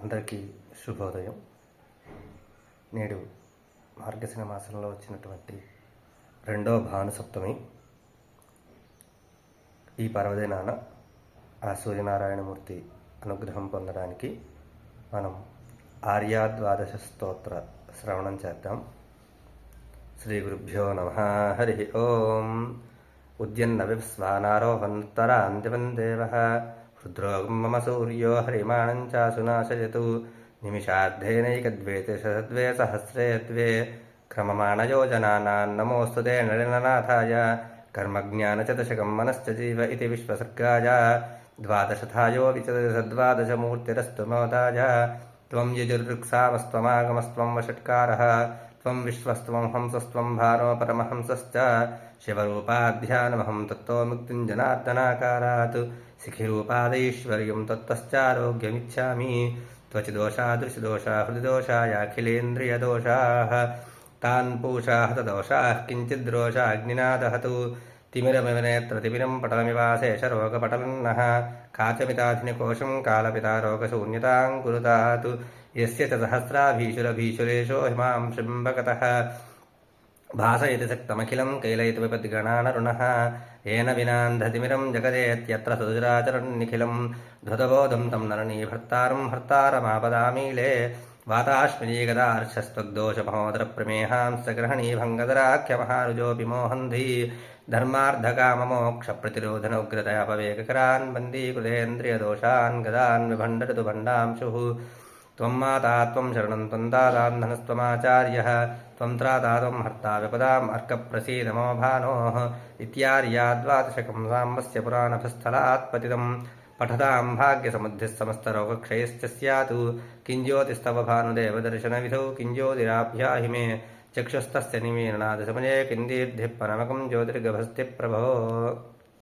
అందరికీ శుభోదయం. నేడు మార్గశిర మాసంలో వచ్చినటువంటి రెండో భానుసప్తమి. ఈ పర్వదినాన ఆ సూర్యనారాయణమూర్తి అనుగ్రహం పొందడానికి మనం ఆర్యాద్వాదశ స్తోత్ర శ్రవణం చేద్దాం. శ్రీ గురుభ్యో నమః. హరి ఓం. ఉద్యన్న విస్వానారోహంతరాంతివం దేవః రుద్రోగం మమ సూర్యో హరిమాణం చాసునాశయతు నిమిషార్ధేనైకద్వే శతద్వే సహస్రే ద్వే క్రమమాణయోజనానాం నమోऽस्तु ते నళిననాథాయ కర్మజ్ఞానచతశకం మనశ్చ జీవ ఇతి విశ్వసర్గాయ ద్వాదశథాయో విచదశద్వాదశమూర్తిరస్తు మోదాయ త్వం యజుర్ఋక్సామస్త్వమాగమస్త్వం వషట్కారः త్వం విశ్వస్త్వం హంసస్త్వం భానో పరమహంసశ్చ శివరూపాధ్యానమహం తత్తో ముక్తిం జనార్దనాకారాత్ శిఖిరూపాదైశ్వర్యం తత్తశ్చారోగ్యమిచ్ఛామి త్వచిదోషా దృశిదోషా హృదిదోషాయాఖిలేంద్రియదోషాः తాన్ పూషా హతదోషాः కించిద్రోషాగ్నినా దహతు తిమిరమివ నేత్రతిమిరం పటలమివాశేషరోగపటలన్నః కాచమితాధినికోశం కాలపితారోగశూన్యతాం కురుతాత్ యస్య చ సహస్రాభీషురభీషురేషో హిమాం శృంబకతః భాసయతి శక్తమఖిలం కైలయతి విపద్గణానరుణః ఏన వినాంధతిమిరం జగదేత్యత్ర సుదురాచరన్నిఖిలం ధృతబోధం తం నరణీభర్తారం హర్తారమాపదామీలే వాతాశ్మనీగదార్షస్త్వగ్దోషమహోదరప్రమేహాంశ్చ గ్రహణీభంగదరాఖ్యమహారుజోऽपि మోహన్ధీ ధర్మార్థకామమోక్షప్రతిరోధనోగ్రతయాపవేగకరాన్ బందీకృతేంద్రియదోషాన్ గదాన్ విభండరతు భండాంశుః త్వం మాతా త్వం శరణం త్వం దాతాం ధనస్త్వమాచార్యः త్వం త్రాతా త్వం హర్తా విపదాం అర్కప్రసీద మమ భానోః ఇత్యార్యాద్వాదశకం సాంబస్య పురాణస్థలాత్ పతితం పఠతాం భాగ్యసముద్ధిः సమస్తరోగక్షయశ్చ స్యాత్ కింజ్యోతిస్తవ భానుదేవదర్శనవిధౌ కింజ్యోతిరాభ్యాहि మే చక్షుస్తస్య నిమీలనాదసమయే కిందీర్ధిः పరమకం జ్యోతిర్గభస్తి ప్రభో.